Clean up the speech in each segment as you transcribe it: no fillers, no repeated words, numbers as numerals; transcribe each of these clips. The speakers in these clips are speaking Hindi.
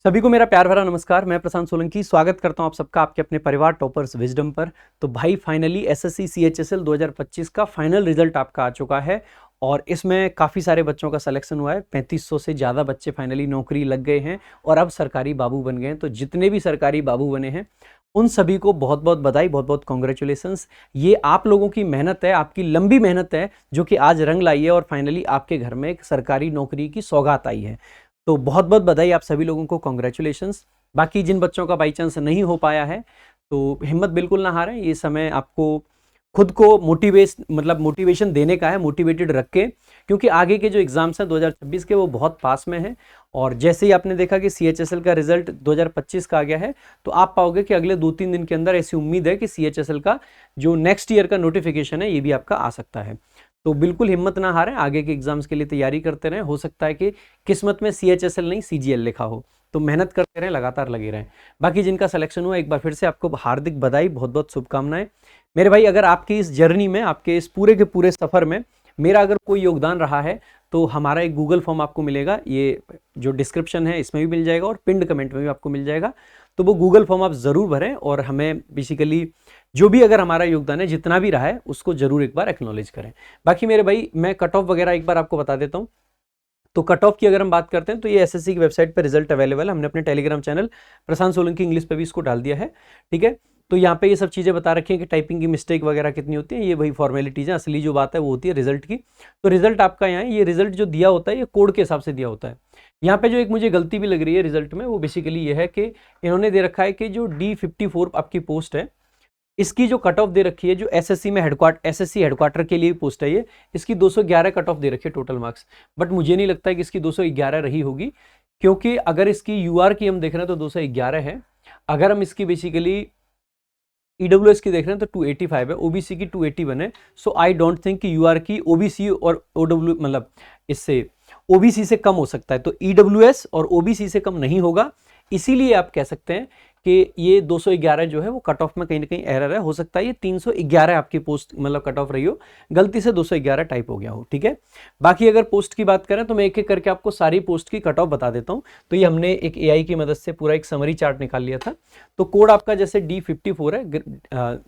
सभी को मेरा प्यार भरा नमस्कार। मैं प्रशांत सोलंकी स्वागत करता हूं आप सबका आपके अपने परिवार टॉपर्स विजडम पर। तो भाई फाइनली एसएससी सीएचएसएल 2025 का फाइनल रिजल्ट आपका आ चुका है और इसमें काफ़ी सारे बच्चों का सिलेक्शन हुआ है। 3500 से ज़्यादा बच्चे फाइनली नौकरी लग गए हैं और अब सरकारी बाबू बन गए हैं। तो जितने भी सरकारी बाबू बने हैं उन सभी को बहुत बहुत बधाई, बहुत बहुत कॉन्ग्रेचुलेशंस। ये आप लोगों की मेहनत है, आपकी लंबी मेहनत है जो कि आज रंग लाई है और फाइनली आपके घर में एक सरकारी नौकरी की सौगात आई है। तो बहुत बहुत बधाई आप सभी लोगों को, कॉन्ग्रेचुलेशंस। बाकी जिन बच्चों का बाई चांस नहीं हो पाया है तो हिम्मत बिल्कुल ना हारें। ये समय आपको खुद को मोटिवेशन देने का है, मोटिवेटेड रख के, क्योंकि आगे के जो एग्जाम्स हैं 2026 के वो बहुत पास में हैं। और जैसे ही आपने देखा कि सीएचएसएल का रिजल्ट 2025 का आ गया है तो आप पाओगे कि अगले 2-3 दिन के अंदर ऐसी उम्मीद है कि सीएचएसएल का जो नेक्स्ट ईयर का नोटिफिकेशन है ये भी आपका आ सकता है। तो बिल्कुल हिम्मत ना हारें, आगे के एग्जाम्स के लिए तैयारी करते रहें। हो सकता है कि किस्मत में सीएचएसएल नहीं सीजीएल लिखा हो, तो मेहनत करते रहें, लगातार लगे रहें। बाकी जिनका सिलेक्शन हुआ एक बार फिर से आपको हार्दिक बधाई, बहुत बहुत शुभकामनाएं मेरे भाई। अगर आपकी इस जर्नी में, आपके इस पूरे के पूरे सफर में मेरा अगर कोई योगदान रहा है तो हमारा एक गूगल फॉर्म आपको मिलेगा, ये जो डिस्क्रिप्शन है इसमें भी मिल जाएगा और पिंड कमेंट में भी आपको मिल जाएगा। तो वो गूगल फॉर्म आप जरूर भरें और हमें बेसिकली जो भी अगर हमारा योगदान है जितना भी रहा है उसको जरूर एक बार एक्नॉलेज करें। बाकी मेरे भाई मैं कट ऑफ वगैरह एक बार आपको बता देता हूँ। तो कट ऑफ की अगर हम बात करते हैं तो ये एसएससी की वेबसाइट पर रिजल्ट अवेलेबल है। हमने अपने टेलीग्राम चैनल प्रशांत सोलंकी इंग्लिश पे भी इसको डाल दिया है, ठीक है। तो यहाँ पे ये सब चीज़ें बता रखी हैं कि टाइपिंग की मिस्टेक वगैरह कितनी होती है, ये वही फॉर्मेलिटीज़ है। असली जो बात है वो होती है रिजल्ट की। तो रिजल्ट आपका यहाँ है, ये रिजल्ट जो दिया होता है ये कोड के हिसाब से दिया होता है। यहाँ पे जो एक मुझे गलती भी लग रही है रिजल्ट में वो बेसिकली ये है कि इन्होंने दे रखा है कि जो D54 आपकी पोस्ट है इसकी जो कट ऑफ दे रखी है, जो एसएससी में एसएससी हेडक्वार्टर के लिए पोस्ट है ये, इसकी 211 कट ऑफ दे रखी है टोटल मार्क्स। बट मुझे नहीं लगता है कि इसकी 211 रही होगी, क्योंकि अगर इसकी यूआर की हम देख रहे हैं तो 211 है। अगर हम इसकी बेसिकली ईडब्ल्यूएस की देख रहे हैं तो 285 है, ओबीसी की 281 है। सो आई डोंट थिंक कि यूआर की ओबीसी और ओडब्ल्यू इससे ओबीसी से कम हो सकता है, तो ईडब्ल्यूएस और ओबीसी से कम नहीं होगा। इसीलिए आप कह सकते हैं कि ये 211 जो है वो कट ऑफ में कहीं ना कहीं एरर है। हो सकता है ये 311 आपकी पोस्ट कट ऑफ रही हो, गलती से 211 टाइप हो गया हो, ठीक है। बाकी अगर पोस्ट की बात करें तो मैं एक एक करके आपको सारी पोस्ट की कट ऑफ बता देता हूं। तो ये हमने एक एआई की मदद से पूरा एक समरी चार्ट निकाल लिया था। तो कोड आपका जैसे D54 है,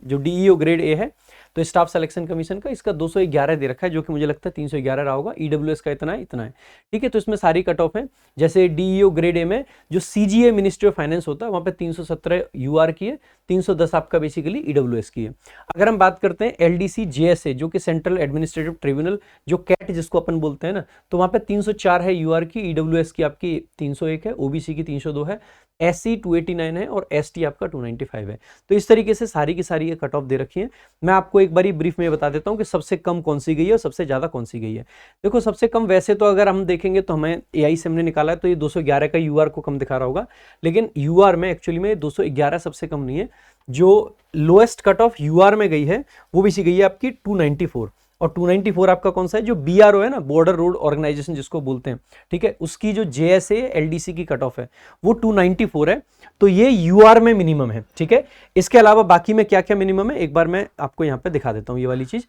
जो डीईओ ग्रेड ए है, तो स्टाफ सिलेक्शन कमीशन का इसका 211 दे रखा है, जो कि मुझे लगता है 311 रहा होगा। ईडब्ल्यूएस का इतना है, इतना है, ठीक है। तो इसमें सारी कट ऑफ है। जैसे डीईओ ग्रेड ए में जो सीजीए मिनिस्ट्री ऑफ फाइनेंस होता है वहां पे 317 यूआर की है, 310 आपका बेसिकली ईडब्ल्यूएस की है। अगर हम बात करते हैं एलडीसी जेएसए जो कि सेंट्रल एडमिनिस्ट्रेटिव ट्रिब्यूनल, जो कैट जिसको अपन बोलते हैं ना, तो वहां पे 304 है यूआर की, ईडब्ल्यूएस की आपकी 301 है, ओबीसी की 302 है, एससी 289 है और एसटी आपका 295 है। तो इस तरीके से सारी की सारी ये कट ऑफ दे रखी है। मैं आपको एक बारी ब्रीफ में बता देता हूं कि सबसे कम कौन सी गई है और सबसे ज्यादा कौन सी गई है। देखो सबसे कम वैसे तो अगर हम देखेंगे तो हमें एआई से हमने निकाला है तो ये 211 का यूआर को कम दिखा रहा होगा, लेकिन यूआर में एक्चुअली में 211 सबसे कम नहीं है। जो लोएस्ट कट ऑफ यूआर में गई है वो भी सी गई है आपकी 294। और 294 आपका कौन सा है, जो बीआरओ है ना, बॉर्डर रोड ऑर्गेनाइजेशन जिसको बोलते हैं, ठीक है, उसकी जो जेएसए एलडीसी की कट ऑफ है वो 294 है। तो ये यूआर में मिनिमम है, ठीक है। इसके अलावा बाकी में क्या क्या मिनिमम है एक बार मैं आपको यहाँ पे दिखा देता हूँ ये वाली चीज।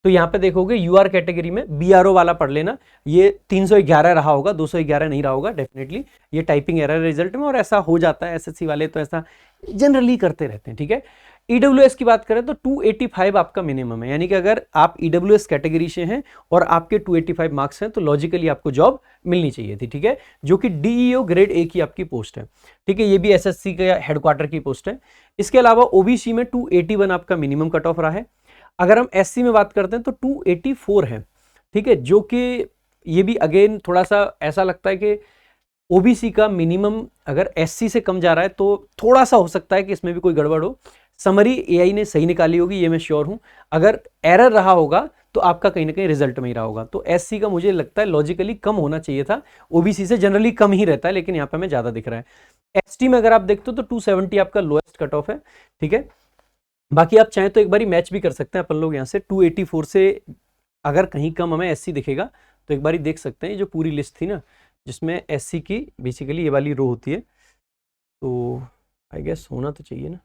तो यहाँ पे देखोगे यूआर कैटेगरी में बीआरओ वाला पढ़ लेना, ये 311 रहा होगा, 211 नहीं रहा होगा डेफिनेटली। ये टाइपिंग एरर रिजल्ट में, और ऐसा हो जाता है, एसएससी वाले तो ऐसा जनरली करते रहते हैं, ठीक है। ईडब्ल्यूएस की बात करें तो 285 आपका मिनिमम है, यानी कि अगर आप ईडब्ल्यूएस कैटेगरी से हैं और आपके 285 मार्क्स हैं तो लॉजिकली आपको जॉब मिलनी चाहिए थी, ठीक है, जो कि डीईओ ग्रेड ए की आपकी पोस्ट है, ठीक है। ये भी एसएससी के हेडक्वार्टर की पोस्ट है। इसके अलावा ओबीसी में 281 आपका मिनिमम कट ऑफ रहा है। अगर हम एससी में बात करते हैं तो 284 है, ठीक है, जो कि ये भी अगेन थोड़ा सा ऐसा लगता है कि ओबीसी का मिनिमम अगर एससी से कम जा रहा है तो थोड़ा सा हो सकता है कि इसमें भी कोई गड़बड़ हो। समरी एआई ने सही निकाली होगी, ये मैं श्योर हूं। अगर एरर रहा होगा तो आपका कहीं ना कहीं रिजल्ट में ही रहा होगा। तो एससी का मुझे लगता है लॉजिकली कम होना चाहिए था, ओबीसी से जनरली कम ही रहता है, लेकिन यहाँ पे हमें ज्यादा दिख रहा है। एसटी में अगर आप देखते हो तो 270 आपका लोएस्ट कट ऑफ है, ठीक है। बाकी आप चाहें तो एक बारी मैच भी कर सकते हैं अपन लोग यहाँ से 284 से, अगर कहीं कम हमें एससी दिखेगा तो एक बारी देख सकते हैं। जो पूरी लिस्ट थी ना जिसमें एससी की बेसिकली ये वाली रो होती है, तो आई गेस होना तो चाहिए ना,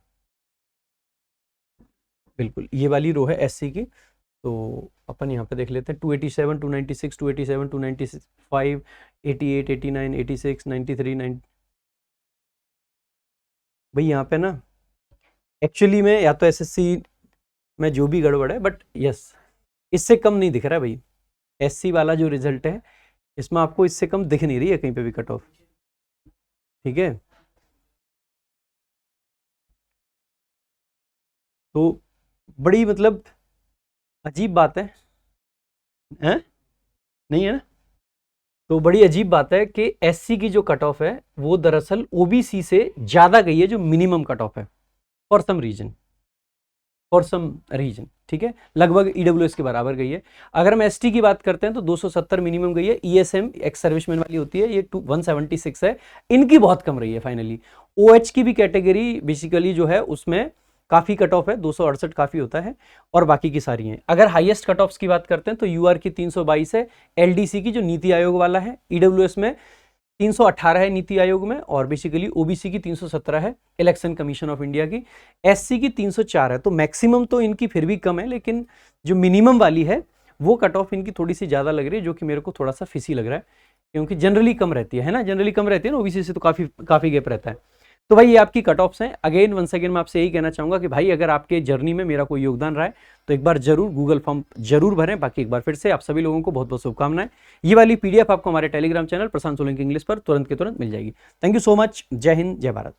बिल्कुल ये वाली रो है एससी की। तो अपन यहाँ पे देख लेते हैं 287, 296, 287, 295, 88, 89, 86, 93, भाई यहाँ पे ना एक्चुअली में या तो एसएससी में जो भी गड़बड़ है, बट यस इससे कम नहीं दिख रहा है भाई। एससी वाला जो रिजल्ट है इसमें आपको इससे कम दिख नहीं रही है कहीं पे भी कट ऑफ, ठीक है। तो बड़ी मतलब अजीब बात है, हैं? नहीं है ना। तो बड़ी अजीब बात है कि एससी की जो कट ऑफ है वो दरअसल ओबीसी से ज्यादा गई है, जो मिनिमम कट ऑफ है, for some reason, for some reason, ठीक है। लगभग ईडब्ल्यूएस के बराबर गई है। अगर हम एसटी की बात करते हैं तो 270 मिनिमम गई है। ईएसएम एक्स सर्विसमैन वाली होती है, ये 176 है, इनकी बहुत कम रही है फाइनली। ओएच की भी कैटेगरी बेसिकली जो है उसमें काफी कट ऑफ है, 268 काफी होता है, और बाकी की सारी हैं। अगर हाईएस्ट कट ऑफ्स की बात करते हैं तो यूआर की 322 है, एलडीसी की जो नीति आयोग वाला है, ईडब्ल्यूएस में 318 है नीति आयोग में, और बेसिकली ओबीसी की 317 है इलेक्शन कमीशन ऑफ इंडिया की, एससी की 304 है। तो मैक्सिमम तो इनकी फिर भी कम है, लेकिन जो मिनिमम वाली है वो कट ऑफ इनकी थोड़ी सी ज़्यादा लग रही है, जो कि मेरे को थोड़ा सा फिसी लग रहा है, क्योंकि जनरली कम रहती है ना, जनरली कम रहती है ना, ओबीसी से तो काफ़ी काफ़ी गैप रहता है। तो भाई ये आपकी कट ऑफ्स हैं। अगेन वंस अगेन मैं आपसे यही कहना चाहूँगा कि भाई अगर आपके जर्नी में मेरा कोई योगदान रहा है तो एक बार जरूर गूगल फॉर्म जरूर भरें। बाकी एक बार फिर से आप सभी लोगों को बहुत बहुत शुभकामनाएं। ये वाली पीडीएफ आपको हमारे टेलीग्राम चैनल प्रशांत सोलंकी इंग्लिश पर तुरंत के तुरंत मिल जाएगी। Thank you so much. जय हिंद, जय भारत।